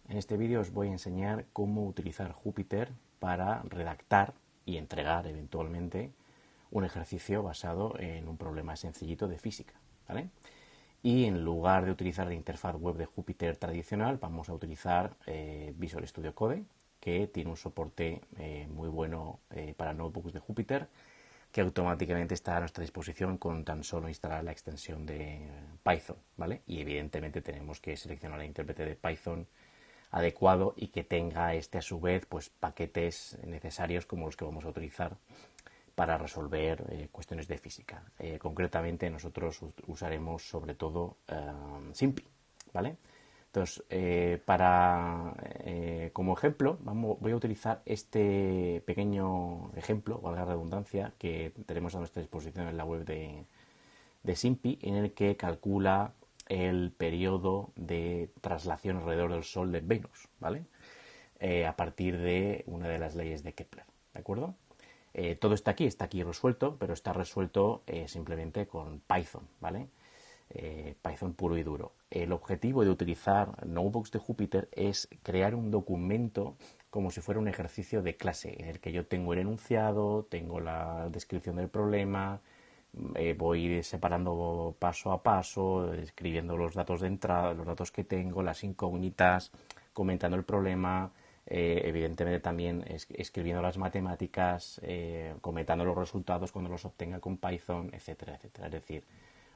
En este vídeo os voy a enseñar cómo utilizar Jupyter para redactar y entregar eventualmente un ejercicio basado en un problema sencillito de física, ¿vale? Y en lugar de utilizar la interfaz web de Jupyter tradicional, vamos a utilizar Visual Studio Code, que tiene un soporte muy bueno para notebooks de Jupyter, que automáticamente está a nuestra disposición con tan solo instalar la extensión de Python, ¿vale? Y evidentemente tenemos que seleccionar el intérprete de Python adecuado y que tenga a su vez pues paquetes necesarios como los que vamos a utilizar para resolver cuestiones de física. Concretamente nosotros usaremos sobre todo SIMPy, ¿vale? Entonces, como ejemplo, voy a utilizar este pequeño ejemplo, valga la redundancia, que tenemos a nuestra disposición en la web de SIMPy, en el que calcula el periodo de traslación alrededor del Sol de Venus, ¿vale? A partir de una de las leyes de Kepler, ¿de acuerdo? Todo está aquí resuelto, pero está resuelto simplemente con Python, ¿vale? Python puro y duro. El objetivo de utilizar notebooks de Jupyter es crear un documento como si fuera un ejercicio de clase, en el que yo tengo el enunciado, tengo la descripción del problema, voy separando paso a paso, escribiendo los datos de entrada, los datos que tengo, las incógnitas, comentando el problema, evidentemente también escribiendo las matemáticas, comentando los resultados cuando los obtenga con Python, etcétera, etcétera. Es decir,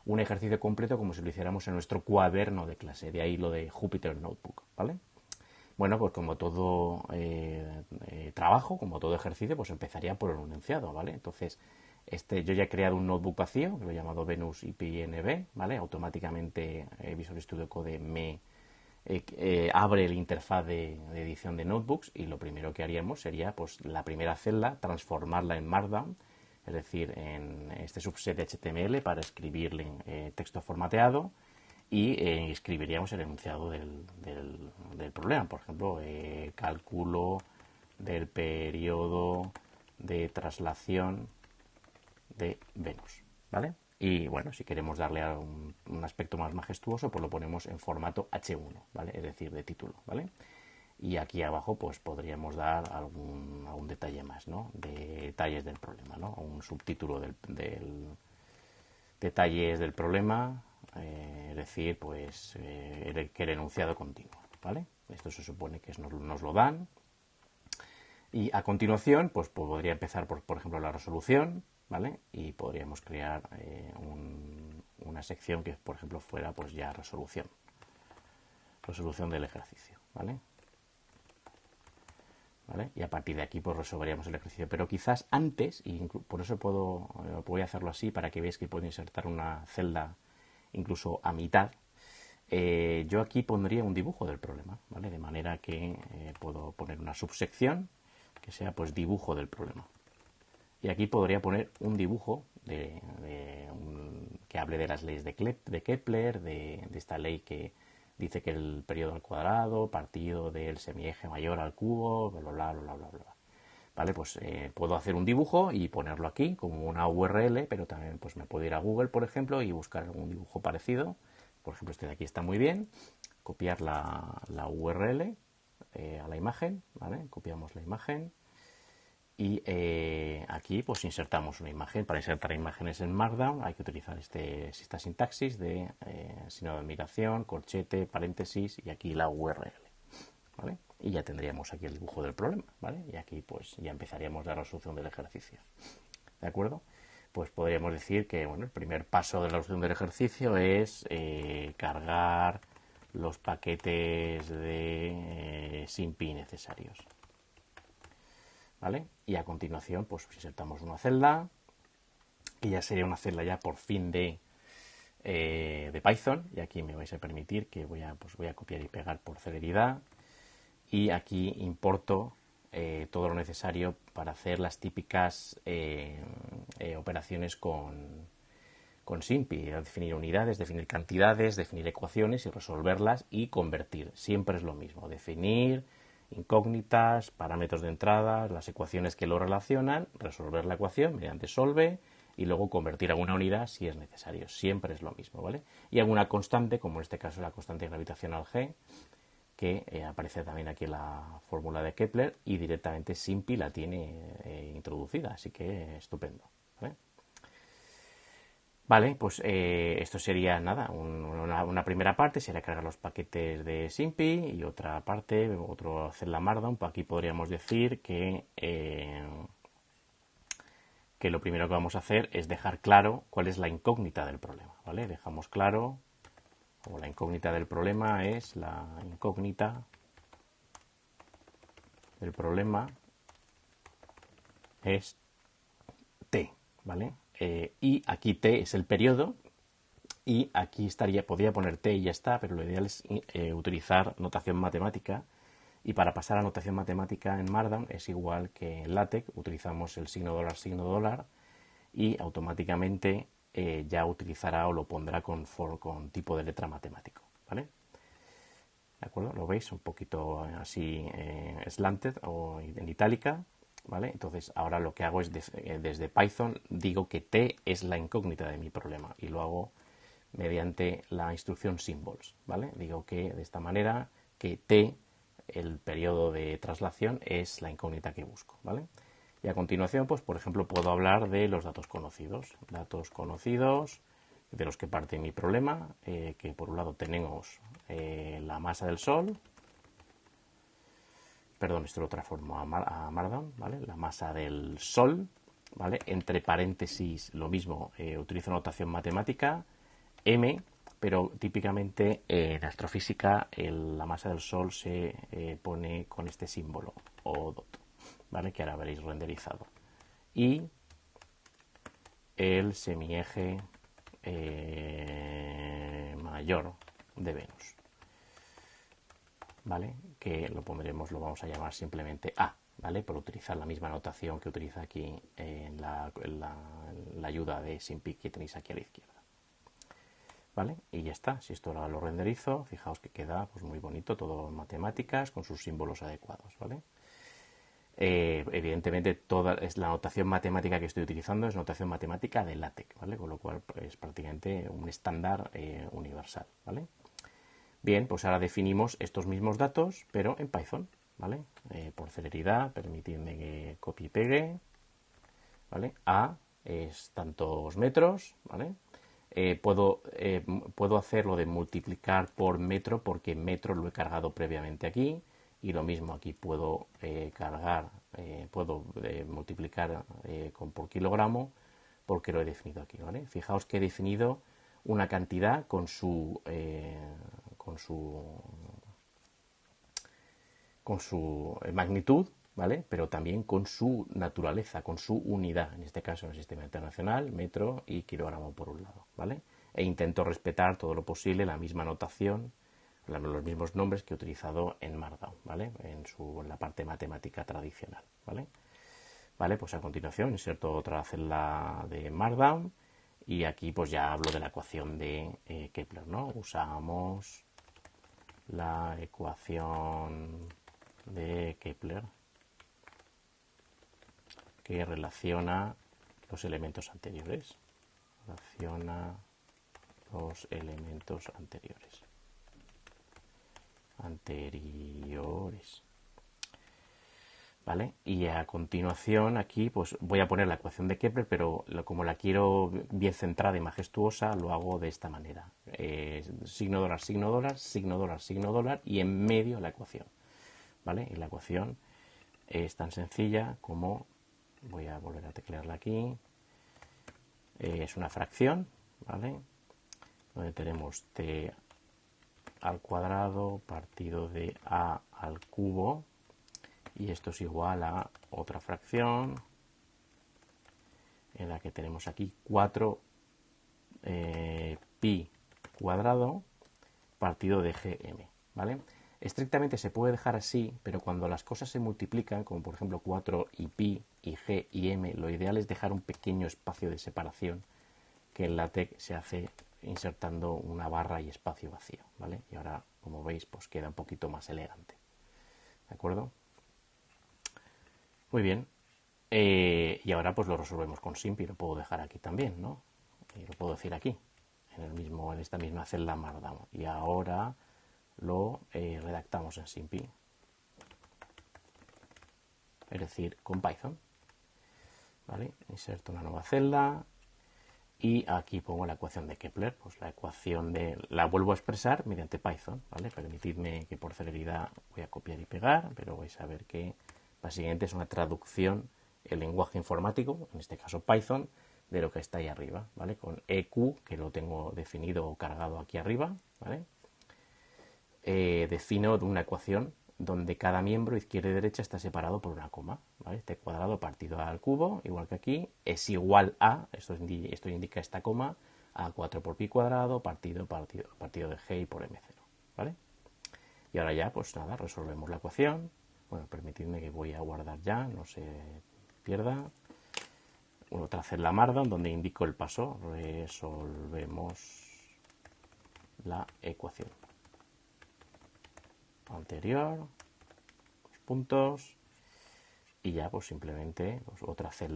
un ejercicio completo como si lo hiciéramos en nuestro cuaderno de clase, de ahí lo de Jupyter Notebook, ¿vale? Bueno, pues como todo trabajo, como todo ejercicio, pues empezaría por el enunciado, ¿vale? Entonces, yo ya he creado un notebook vacío, que lo he llamado Venus IPNB, ¿vale? Automáticamente Visual Studio Code me abre el interfaz de edición de notebooks y lo primero que haríamos sería, pues, la primera celda, transformarla en Markdown, es decir, en este subset de HTML para escribirle texto formateado y escribiríamos el enunciado del problema. Por ejemplo, cálculo del periodo de traslación de Venus, ¿vale? Y bueno, si queremos darle a un aspecto más majestuoso, pues lo ponemos en formato H1, ¿vale? Es decir, de título, ¿vale? Y aquí abajo pues podríamos dar algún detalle más, ¿no? De detalles del problema, ¿no? Un subtítulo del detalles del problema, es decir, pues que el enunciado continuo, ¿vale? Esto se supone que nos lo dan. Y a continuación, pues podría empezar por ejemplo, la resolución, ¿vale? Y podríamos crear una sección que, por ejemplo, fuera pues ya resolución del ejercicio, ¿vale? ¿Vale? Y a partir de aquí pues resolveríamos el ejercicio. Pero quizás antes, y por eso voy a hacerlo así, para que veáis que puedo insertar una celda incluso a mitad, yo aquí pondría un dibujo del problema, ¿vale? De manera que puedo poner una subsección que sea pues dibujo del problema. Y aquí podría poner un dibujo que hable de las leyes de Kepler, de esta ley que dice que el periodo al cuadrado, partido del semieje mayor al cubo, bla, bla, bla, bla, bla, bla. ¿Vale? Pues puedo hacer un dibujo y ponerlo aquí como una URL, pero también pues me puedo ir a Google, por ejemplo, y buscar algún dibujo parecido. Por ejemplo, este de aquí está muy bien. Copiar la URL a la imagen, ¿vale? Copiamos la imagen. Y aquí pues insertamos una imagen. Para insertar imágenes en Markdown hay que utilizar esta sintaxis de signo de admiración, corchete, paréntesis y aquí la URL, ¿vale? Y ya tendríamos aquí el dibujo del problema, ¿vale? Y aquí pues ya empezaríamos la resolución del ejercicio, ¿de acuerdo? Pues podríamos decir que bueno, el primer paso de la resolución del ejercicio es cargar los paquetes de SIMPy necesarios, ¿vale? Y a continuación pues insertamos una celda que ya sería una celda ya por fin de Python, y aquí me vais a permitir que voy a copiar y pegar por celeridad, y aquí importo todo lo necesario para hacer las típicas operaciones con SIMPy, definir unidades, definir cantidades, definir ecuaciones y resolverlas y convertir. Siempre es lo mismo, definir incógnitas, parámetros de entrada, las ecuaciones que lo relacionan, resolver la ecuación mediante solve y luego convertir a una unidad si es necesario. Siempre es lo mismo, ¿vale? Y alguna constante, como en este caso la constante gravitacional G, que aparece también aquí en la fórmula de Kepler y directamente SIMPY la tiene introducida, así que estupendo. ¿Vale? Vale, pues esto sería nada, una primera parte sería cargar los paquetes de SIMPY y otra parte, hacer la Markdown. Pues aquí podríamos decir que lo primero que vamos a hacer es dejar claro cuál es la incógnita del problema, ¿vale? Dejamos claro, o la incógnita del problema es la incógnita del problema es T, ¿vale? Y aquí T es el periodo y aquí podría poner T y ya está, pero lo ideal es utilizar notación matemática. Y para pasar a notación matemática en Markdown es igual que en LaTeX, utilizamos el signo dólar y automáticamente ya utilizará o lo pondrá con tipo de letra matemático, ¿vale? ¿De acuerdo? ¿Lo veis? Un poquito así slanted o en itálica, ¿vale? Entonces ahora lo que hago es desde Python digo que T es la incógnita de mi problema y lo hago mediante la instrucción symbols, ¿vale? Digo que de esta manera que T, el periodo de traslación, es la incógnita que busco, ¿vale? Y a continuación, pues por ejemplo, puedo hablar de los datos conocidos de los que parte mi problema, que por un lado tenemos la masa del Sol, perdón, esto lo transformo a Markdown, ¿vale? La masa del Sol, ¿vale? Entre paréntesis, lo mismo, utilizo notación matemática, M, pero típicamente en astrofísica la masa del Sol se pone con este símbolo, o dot, ¿vale? Que ahora veréis renderizado. Y el semieje mayor de Venus, ¿vale? Que lo vamos a llamar simplemente A, ¿vale? Por utilizar la misma notación que utiliza aquí en la ayuda de SIMPY que tenéis aquí a la izquierda. ¿Vale? Y ya está. Si esto ahora lo renderizo, fijaos que queda pues muy bonito, todo en matemáticas, con sus símbolos adecuados, ¿vale? Evidentemente toda la notación matemática que estoy utilizando es notación matemática de LaTeX, ¿vale? Con lo cual es prácticamente un estándar universal, ¿vale? Bien, pues ahora definimos estos mismos datos, pero en Python, ¿vale? Por celeridad, permitidme que copie y pegue, ¿vale? A es tantos metros, ¿vale? Puedo hacerlo de multiplicar por metro porque metro lo he cargado previamente aquí y lo mismo aquí puedo multiplicar por kilogramo porque lo he definido aquí, ¿vale? Fijaos que he definido una cantidad con su magnitud, ¿vale? Pero también con su naturaleza, con su unidad, en este caso en el sistema internacional, metro y kilogramo por un lado, ¿vale? E intento respetar todo lo posible la misma notación, los mismos nombres que he utilizado en Markdown, ¿vale? En la parte matemática tradicional, ¿vale? Vale, pues a continuación inserto otra celda de Markdown y aquí pues ya hablo de la ecuación de Kepler, ¿no? Usamos la ecuación de Kepler que relaciona los elementos anteriores. ¿Vale? Y a continuación aquí pues voy a poner la ecuación de Kepler, pero como la quiero bien centrada y majestuosa, lo hago de esta manera. Signo dólar, signo dólar, signo dólar, signo dólar y en medio la ecuación. ¿Vale? Y la ecuación es tan sencilla como, voy a volver a teclearla aquí, es una fracción, ¿vale? Donde tenemos t al cuadrado partido de a al cubo y esto es igual a otra fracción en la que tenemos aquí 4 pi cuadrado partido de gm, ¿vale? Estrictamente se puede dejar así, pero cuando las cosas se multiplican, como por ejemplo 4 y pi y g y m, lo ideal es dejar un pequeño espacio de separación que en LaTeX se hace insertando una barra y espacio vacío, ¿vale? Y ahora, como veis, pues queda un poquito más elegante, ¿de acuerdo? Muy bien. Y ahora pues lo resolvemos con SIMPY, lo puedo dejar aquí también, ¿no? Lo puedo decir aquí, en esta misma celda Markdown. Y ahora lo redactamos en SIMPy, es decir, con Python. ¿Vale? Inserto una nueva celda y aquí pongo la ecuación de Kepler, pues la ecuación la vuelvo a expresar mediante Python, ¿vale? Permitidme que por celeridad voy a copiar y pegar, pero vais a ver que básicamente es una traducción el lenguaje informático, en este caso Python, de lo que está ahí arriba, ¿vale? Con EQ, que lo tengo definido o cargado aquí arriba, ¿vale? Defino una ecuación donde cada miembro izquierda y derecha está separado por una coma, ¿vale? Este cuadrado partido al cubo, igual que aquí, es igual a, esto indica esta coma, a 4 por pi cuadrado partido de g por m0, ¿vale? Y ahora ya, pues nada, resolvemos la ecuación. Bueno, permitidme que voy a guardar ya, no se pierda. Otra celda Markdown donde indico el paso. Resolvemos la ecuación anterior, los puntos, y ya pues simplemente pues,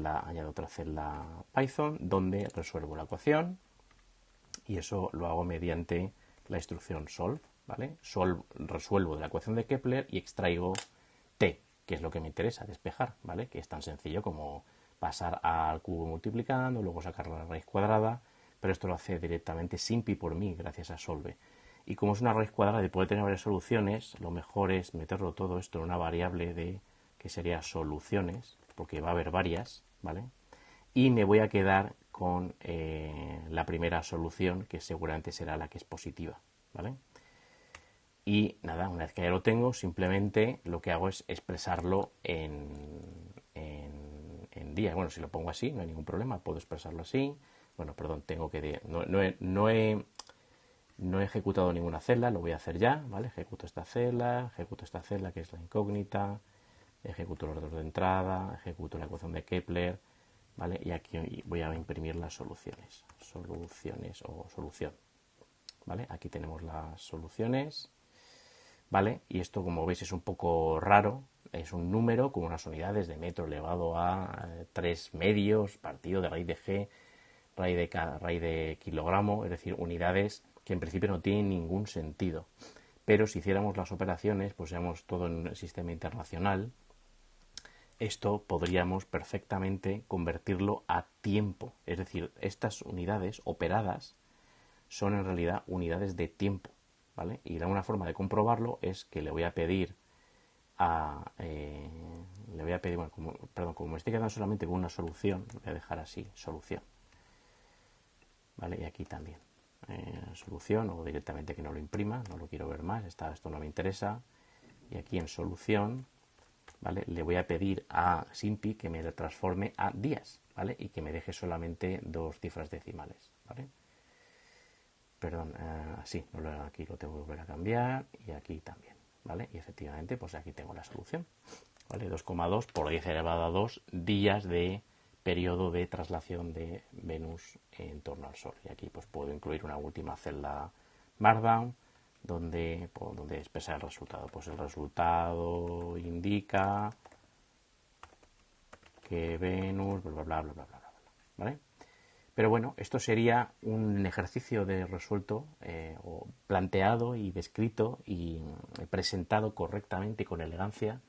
añado otra celda Python donde resuelvo la ecuación, y eso lo hago mediante la instrucción solve, ¿vale? Resuelvo de la ecuación de Kepler y extraigo t, que es lo que me interesa, despejar, ¿vale? Que es tan sencillo como pasar al cubo multiplicando, luego sacar la raíz cuadrada, pero esto lo hace directamente SIMPy por mí, gracias a solve. Y como es una raíz cuadrada y puede tener varias soluciones, lo mejor es meterlo todo esto en una variable que sería soluciones, porque va a haber varias, ¿vale? Y me voy a quedar con la primera solución, que seguramente será la que es positiva, ¿vale? Y nada, una vez que ya lo tengo, simplemente lo que hago es expresarlo en días. Bueno, si lo pongo así, no hay ningún problema, puedo expresarlo así. Bueno, perdón, no he ejecutado ninguna celda, lo voy a hacer ya, ¿vale? Ejecuto esta celda que es la incógnita, ejecuto los datos de entrada, ejecuto la ecuación de Kepler, ¿vale? Y aquí voy a imprimir las soluciones o solución, ¿vale? Aquí tenemos las soluciones, ¿vale? Y esto, como veis, es un poco raro, es un número con unas unidades de metro elevado a 3 medios, partido de raíz de g, raíz de kilogramo, es decir, unidades que en principio no tienen ningún sentido. Pero si hiciéramos las operaciones, pues seamos todo en el sistema internacional, esto podríamos perfectamente convertirlo a tiempo. Es decir, estas unidades operadas son en realidad unidades de tiempo, ¿vale? Y una forma de comprobarlo es que le voy a pedir bueno, como me estoy quedando solamente con una solución, voy a dejar así, solución, ¿vale? Y aquí también, solución, o directamente que no lo imprima, no lo quiero ver más, esto no me interesa, y aquí en solución, ¿vale? Le voy a pedir a SIMPy que me lo transforme a días, ¿vale? Y que me deje solamente 2 cifras decimales, ¿vale? Perdón, sí, aquí lo tengo que volver a cambiar y aquí también, ¿vale? Y efectivamente, pues aquí tengo la solución, ¿vale? 2,2 por 10 elevado a 2 días de periodo de traslación de Venus en torno al Sol. Y aquí pues puedo incluir una última celda Markdown donde expresar el resultado. Pues el resultado indica que Venus, bla, bla, bla, bla, bla, bla, bla, ¿vale? Pero bueno, esto sería un ejercicio de resuelto o planteado y descrito y presentado correctamente y con elegancia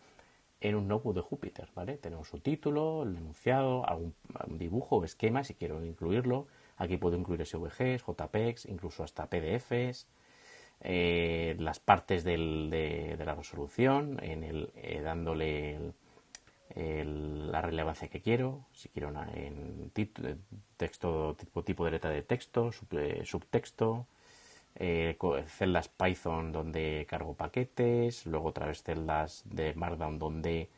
en un notebook de Júpiter, ¿vale? Tenemos su título, el enunciado, algún dibujo o esquema si quiero incluirlo. Aquí puedo incluir SVGs, JPEGs, incluso hasta PDFs, las partes de la resolución, dándole la relevancia que quiero, si quiero en texto, tipo de letra de texto, subtexto, celdas Python donde cargo paquetes, luego otra vez celdas de Markdown donde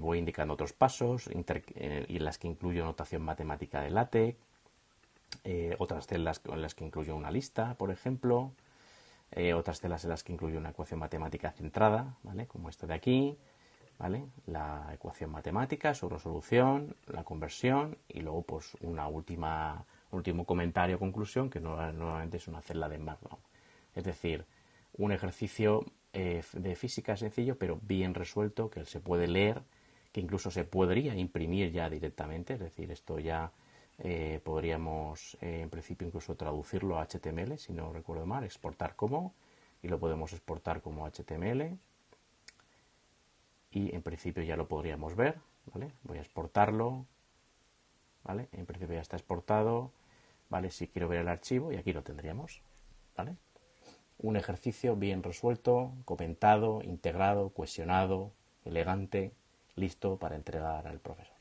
voy indicando otros pasos y en las que incluyo notación matemática de LaTeX, otras celdas en las que incluyo una lista, por ejemplo, otras celdas en las que incluyo una ecuación matemática centrada, ¿vale? Como esta de aquí, ¿vale? La ecuación matemática, su resolución, la conversión y luego pues un último comentario o conclusión que nuevamente es una celda de Markdown. Es decir, un ejercicio de física sencillo pero bien resuelto, que se puede leer, que incluso se podría imprimir ya directamente, es decir, esto ya podríamos en principio incluso traducirlo a HTML, si no recuerdo mal, exportar como, y lo podemos exportar como HTML y en principio ya lo podríamos ver, ¿vale? Voy a exportarlo, ¿vale? En principio ya está exportado, ¿vale? Si quiero ver el archivo, y aquí lo tendríamos, ¿vale? Un ejercicio bien resuelto, comentado, integrado, cohesionado, elegante, listo para entregar al profesor.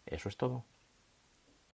Eso es todo.